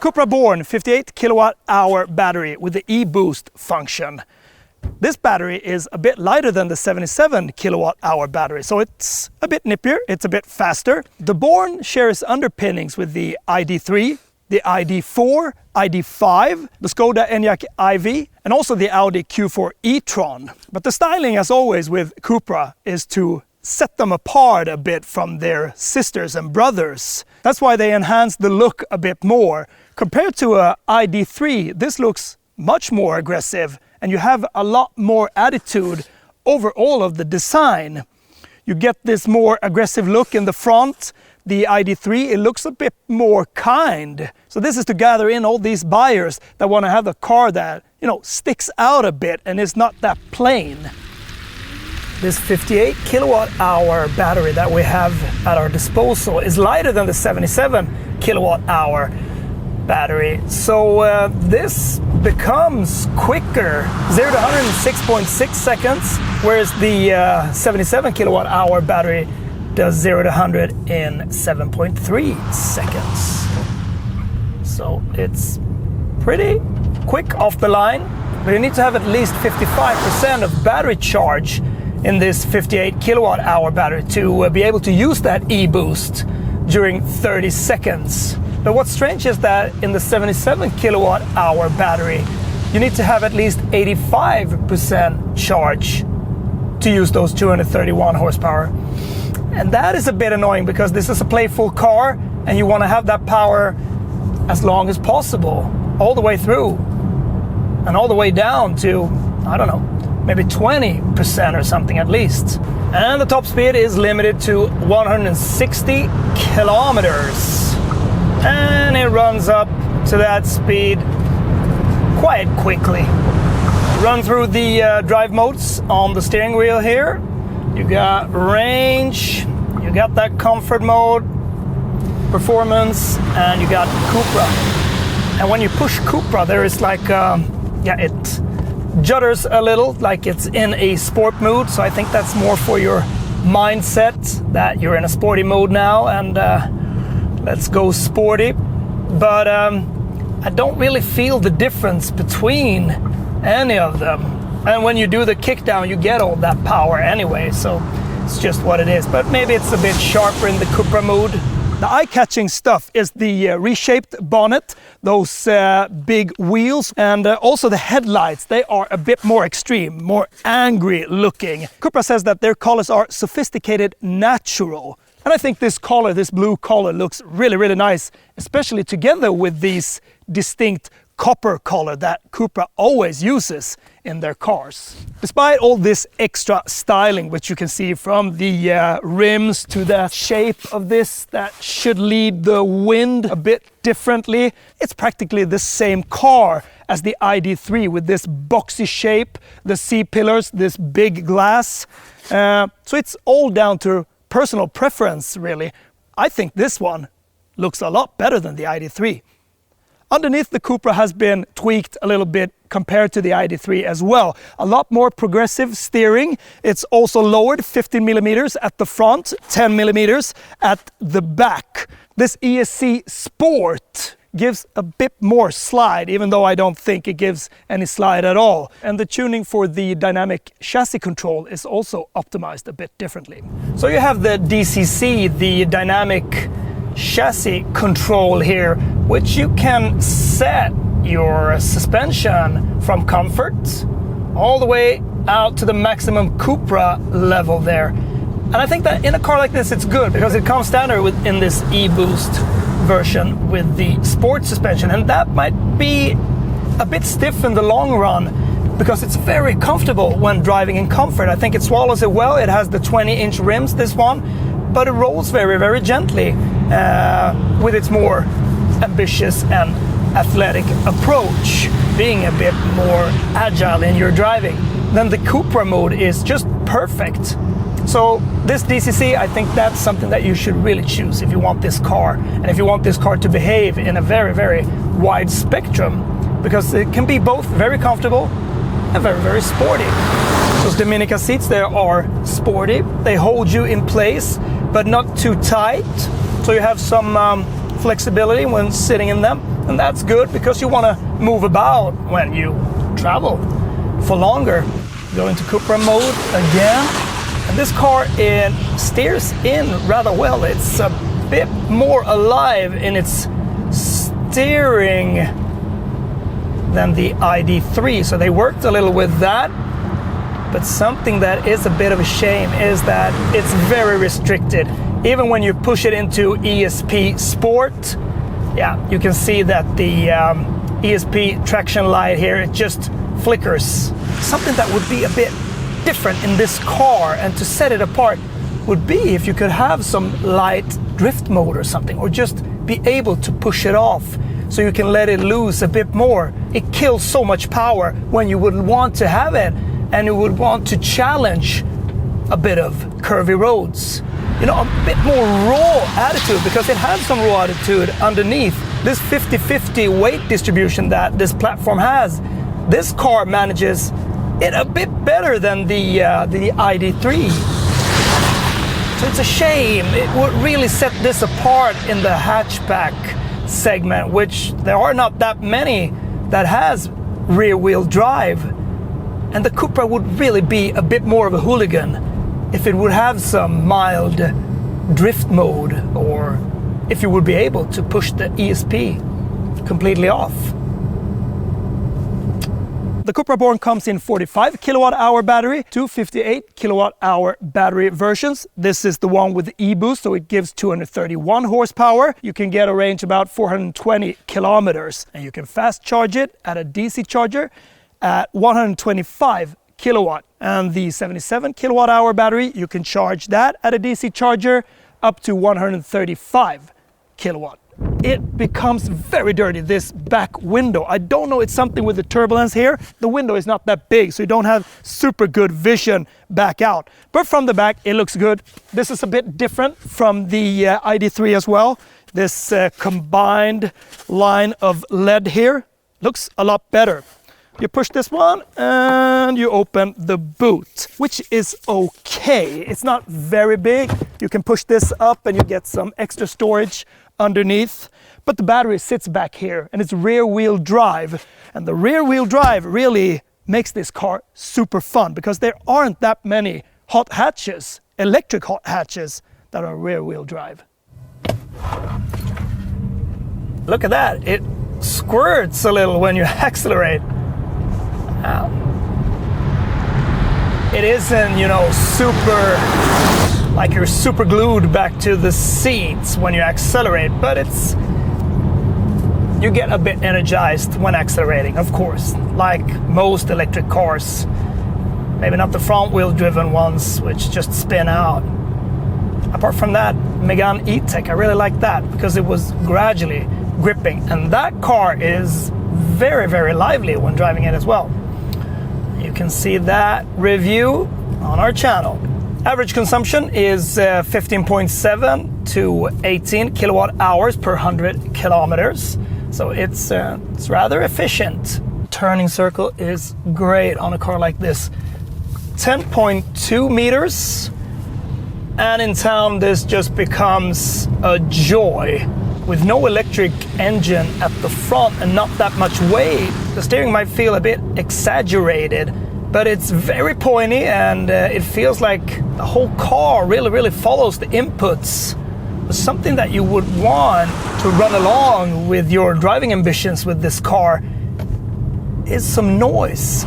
Cupra Born 58 kilowatt hour battery with the e-boost function. This battery is a bit lighter than the 77 kilowatt hour battery, so it's a bit nippier, it's a bit faster. The Born shares underpinnings with the ID.3, the ID.4, ID.5, the Skoda Enyaq iV, and also the Audi Q4 e-tron. But the styling, as always with Cupra, is to set them apart a bit from their sisters and brothers. That's why they enhance the look a bit more. Compared to a ID.3, this looks much more aggressive, and you have a lot more attitude over all of the design. You get this more aggressive look in the front. The ID.3, it looks a bit more kind. So this is to gather in all these buyers that want to have a car that, you know, sticks out a bit and is not that plain. This 58 kilowatt hour battery that we have at our disposal is lighter than the 77 kilowatt hour battery. So this becomes quicker, 0 to 100 in 6.6 seconds, whereas the 77 kilowatt hour battery does 0 to 100 in 7.3 seconds. So it's pretty quick off the line, but you need to have at least 55% of battery charge in this 58 kilowatt hour battery to be able to use that e-boost during 30 seconds. But what's strange is that in the 77 kilowatt hour battery, you need to have at least 85% charge to use those 231 horsepower. And that is a bit annoying because this is a playful car and you want to have that power as long as possible, all the way through and all the way down to, I don't know, maybe 20% or something at least. And the top speed is limited to 160 kilometers. And it runs up to that speed quite quickly. Run through the drive modes on the steering wheel here. You got range, you got that comfort mode, performance, and you got Cupra. And when you push Cupra, there is like, it judders a little, like it's in a sport mood. So I think that's more for your mindset that you're in a sporty mode now, and let's go sporty. But I don't really feel the difference between any of them. And when you do the kickdown, you get all that power anyway, so it's just what it is. But maybe it's a bit sharper in the Cupra mode. The eye-catching stuff is the reshaped bonnet, those big wheels, and also the headlights. They are a bit more extreme, more angry looking. Cupra says that their colors are sophisticated natural. And I think this color, this blue color, looks really, really nice, especially together with these distinct copper color that Cupra always uses in their cars. Despite all this extra styling, which you can see from the rims to the shape of this that should lead the wind a bit differently, it's practically the same car as the ID.3 with this boxy shape, the C-pillars, this big glass. So it's all down to personal preference, really. I think this one looks a lot better than the ID.3. Underneath, the Cupra has been tweaked a little bit compared to the ID.3 as well. A lot more progressive steering. It's also lowered 15 millimeters at the front, 10 millimeters at the back. This ESC Sport gives a bit more slide, even though I don't think it gives any slide at all. And the tuning for the dynamic chassis control is also optimized a bit differently. So you have the DCC, the dynamic chassis control here, which you can set your suspension from comfort all the way out to the maximum Cupra level there. And I think that in a car like this it's good because it comes standard in this e-boost version with the sport suspension, and that might be a bit stiff in the long run because it's very comfortable when driving in comfort. I think it swallows it well. It has the 20-inch rims, this one, but it rolls very, very gently with its more ambitious and athletic approach, being a bit more agile in your driving. Then the Cupra mode is just perfect. So this DCC, I think that's something that you should really choose if you want this car, and if you want this car to behave in a very, very wide spectrum, because it can be both very comfortable and very, very sporty. Those Dominica seats there are sporty. They hold you in place, but not too tight. So you have some flexibility when sitting in them, and that's good because you want to move about when you travel for longer. Go into Cupra mode again, and this car steers in rather well. It's a bit more alive in its steering than the ID.3, so they worked a little with that. But something that is a bit of a shame is that it's very restricted. Even when you push it into ESP Sport, yeah, you can see that the ESP traction light here, it just flickers. Something that would be a bit different in this car and to set it apart would be if you could have some light drift mode or something, or just be able to push it off so you can let it loose a bit more. It kills so much power when you would want to have it and you would want to challenge a bit of curvy roads. You know, a bit more raw attitude, because it has some raw attitude underneath. This 50-50 weight distribution that this platform has, this car manages it a bit better than the ID.3. So it's a shame. It would really set this apart in the hatchback segment, which there are not that many that has rear-wheel drive. And the Cupra would really be a bit more of a hooligan if it would have some mild drift mode, or if you would be able to push the ESP completely off. The Cupra Born comes in 45 kilowatt-hour battery to 58 kilowatt-hour battery versions. This is the one with the e-boost, so it gives 231 horsepower. You can get a range about 420 kilometers, and you can fast charge it at a DC charger at 125 kilowatt. And the 77 kilowatt-hour battery, you can charge that at a DC charger up to 135 kilowatt. It becomes very dirty, this back window. I don't know, it's something with the turbulence here. The window is not that big, so you don't have super good vision back out. But from the back, it looks good. This is a bit different from the ID.3 as well. This combined line of LED here looks a lot better. You push this one and you open the boot, which is okay. It's not very big. You can push this up and you get some extra storage underneath. But the battery sits back here and it's rear-wheel drive. And the rear-wheel drive really makes this car super fun, because there aren't that many hot hatches, electric hot hatches, that are rear-wheel drive. Look at that. It squirts a little when you accelerate. It isn't, you know, super, like you're super glued back to the seats when you accelerate, but you get a bit energized when accelerating, of course, like most electric cars. Maybe not the front wheel driven ones, which just spin out. Apart from that, Megane E-Tech, I really like that because it was gradually gripping, and that car is very, very lively when driving it as well. You can see that review on our channel. Average consumption is 15.7 to 18 kilowatt hours per 100 kilometers. So it's rather efficient. Turning circle is great on a car like this. 10.2 meters. And in town, this just becomes a joy. With no electric engine at the front and not that much weight, the steering might feel a bit exaggerated, but it's very pointy, and it feels like the whole car really follows the inputs. Something that you would want to run along with your driving ambitions with this car is some noise.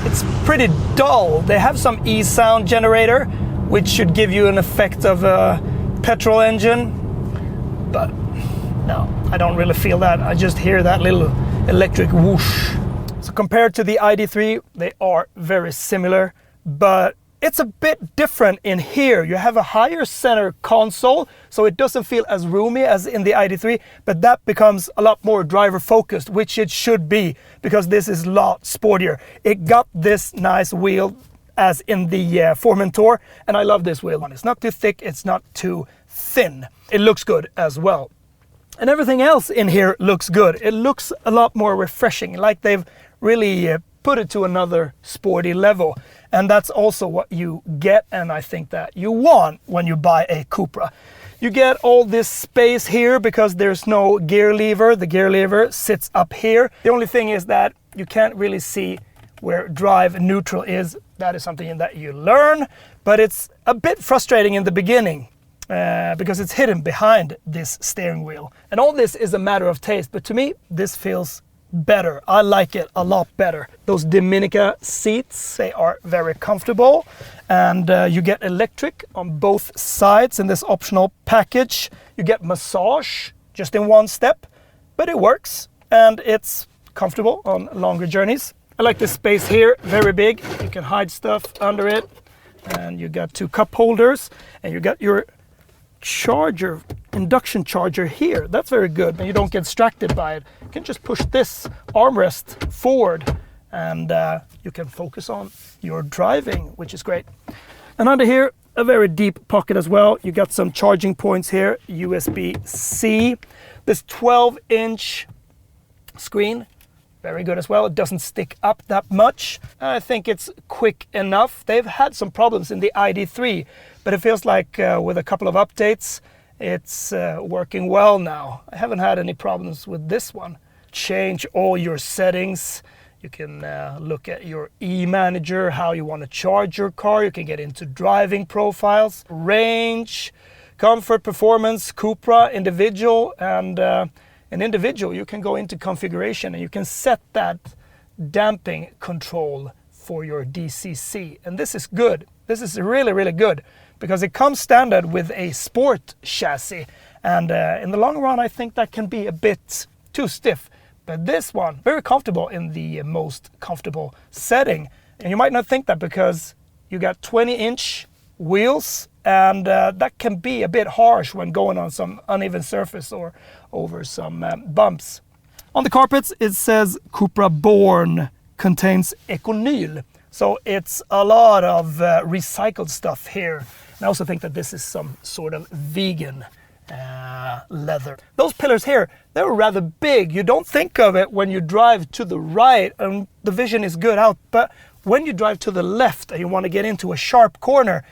It's pretty dull. They have some e-sound generator, which should give you an effect of a petrol engine. But no, I don't really feel that. I just hear that little electric whoosh. So compared to the ID.3, they are very similar, but it's a bit different in here. You have a higher center console, so it doesn't feel as roomy as in the ID.3, but that becomes a lot more driver focused, which it should be, because this is a lot sportier. It got this nice wheel as in the Formentor, and I love this wheel. It's not too thick, it's not too thin. It looks good as well. And everything else in here looks good. It looks a lot more refreshing, like they've really put it to another sporty level. And that's also what you get, and I think that you want when you buy a Cupra. You get all this space here because there's no gear lever. The gear lever sits up here. The only thing is that you can't really see where drive neutral is. That is something that you learn, but it's a bit frustrating in the beginning because it's hidden behind this steering wheel. And all this is a matter of taste, but to me, this feels better. I like it a lot better. Those Dominica seats, they are very comfortable, and you get electric on both sides in this optional package. You get massage just in one step, but it works and it's comfortable on longer journeys. I like this space here, very big. You can hide stuff under it, and you got 2 cup holders, and you got your charger, induction charger here. That's very good, and you don't get distracted by it. You can just push this armrest forward, and you can focus on your driving, which is great. And under here, a very deep pocket as well. You got some charging points here, USB-C. This 12-inch screen, very good as well. It doesn't stick up that much. I think it's quick enough. They've had some problems in the ID.3, but it feels like with a couple of updates, it's working well now. I haven't had any problems with this one. Change all your settings. You can look at your e-manager, how you want to charge your car. You can get into driving profiles, range, comfort, performance, Cupra, individual, and in individual, you can go into configuration and you can set that damping control for your DCC. And this is good. This is really, really good because it comes standard with a sport chassis. And in the long run, I think that can be a bit too stiff. But this one, very comfortable in the most comfortable setting. And you might not think that because you got 20-inch wheels, and that can be a bit harsh when going on some uneven surface or over some bumps. On the carpets, it says Cupra Born contains Econyl. So it's a lot of recycled stuff here. And I also think that this is some sort of vegan leather. Those pillars here, they're rather big. You don't think of it when you drive to the right and the vision is good out, but when you drive to the left and you want to get into a sharp corner,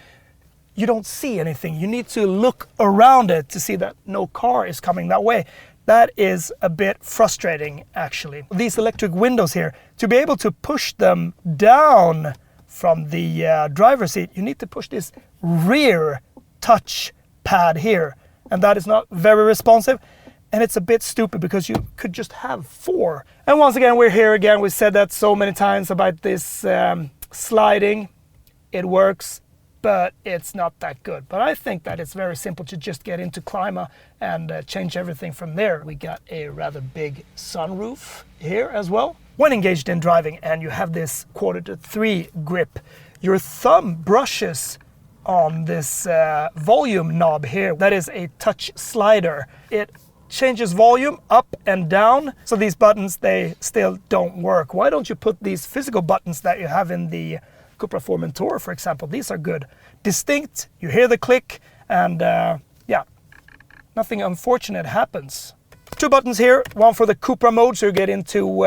you don't see anything. You need to look around it to see that no car is coming that way. That is a bit frustrating, actually. These electric windows here, to be able to push them down from the driver's seat, you need to push this rear touch pad here. And that is not very responsive. And it's a bit stupid because you could just have 4. And once again, we're here again. We said that so many times about this sliding. It works, but it's not that good. But I think that it's very simple to just get into Clima and change everything from there. We got a rather big sunroof here as well. When engaged in driving and you have this 1/4-3 grip, your thumb brushes on this volume knob here. That is a touch slider. It changes volume up and down. So these buttons, they still don't work. Why don't you put these physical buttons that you have in the Cupra Formentor, for example? These are good. Distinct, you hear the click, and yeah, nothing unfortunate happens. 2 buttons here, one for the Cupra mode, so you get into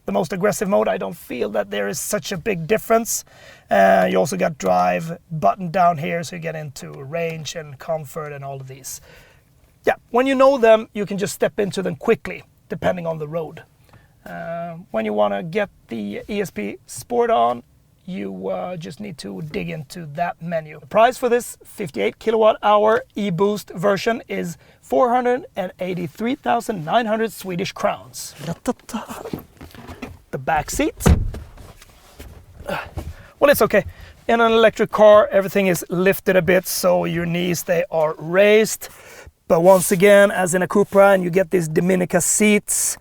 the most aggressive mode. I don't feel that there is such a big difference. You also got drive button down here, so you get into range and comfort and all of these. Yeah, when you know them, you can just step into them quickly, depending on the road. When you want to get the ESP Sport on, you just need to dig into that menu. The price for this 58 kilowatt-hour e-boost version is 483,900 Swedish crowns. The back seat. Well, it's okay. In an electric car, everything is lifted a bit, so your knees, they are raised. But once again, as in a Cupra, and you get these Dominica seats,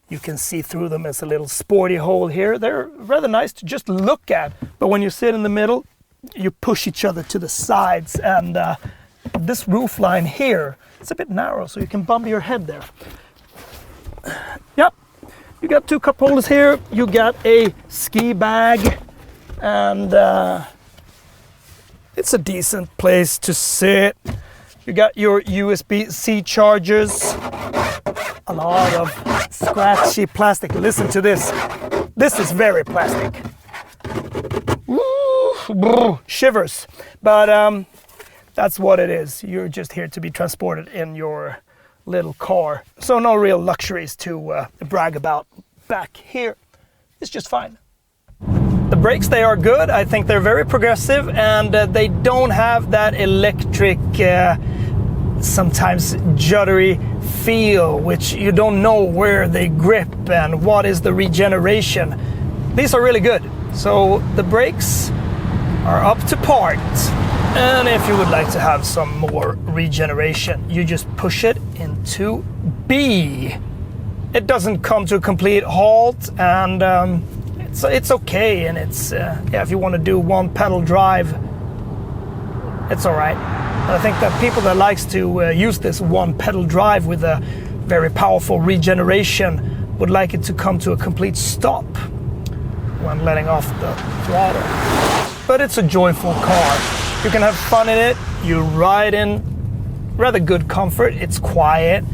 you can see through them as a little sporty hole here. They're rather nice to just look at. But when you sit in the middle, you push each other to the sides. And this roof line here, it's a bit narrow, so you can bump your head there. Yep, you got 2 cup holders here. You got a ski bag. And it's a decent place to sit. You got your USB-C chargers. A lot of scratchy plastic. Listen to this. This is very plastic. Woo, shivers. But That's what it is. You're just here to be transported in your little car. So no real luxuries to brag about. Back here, it's just fine. The brakes, they are good. I think they're very progressive, and they don't have that electric, sometimes juddery feel, which you don't know where they grip and what is the regeneration. These are really good. So the brakes are up to par. And if you would like to have some more regeneration, you just push it into B. It doesn't come to a complete halt, and it's okay. And it's yeah, if you want to do one pedal drive, it's all right. I think that people that likes to use this one pedal drive with a very powerful regeneration would like it to come to a complete stop when letting off the throttle. But it's a joyful car. You can have fun in it. You ride in rather good comfort. It's quiet.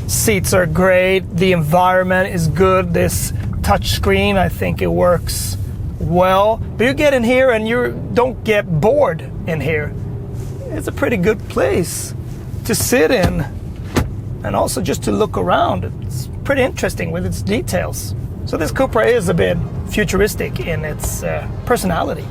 Seats are great. The environment is good. This touch screen, I think it works well. But you get in here and you don't get bored in here. It's a pretty good place to sit in and also just to look around. It's pretty interesting with its details. So this Cupra is a bit futuristic in its personality.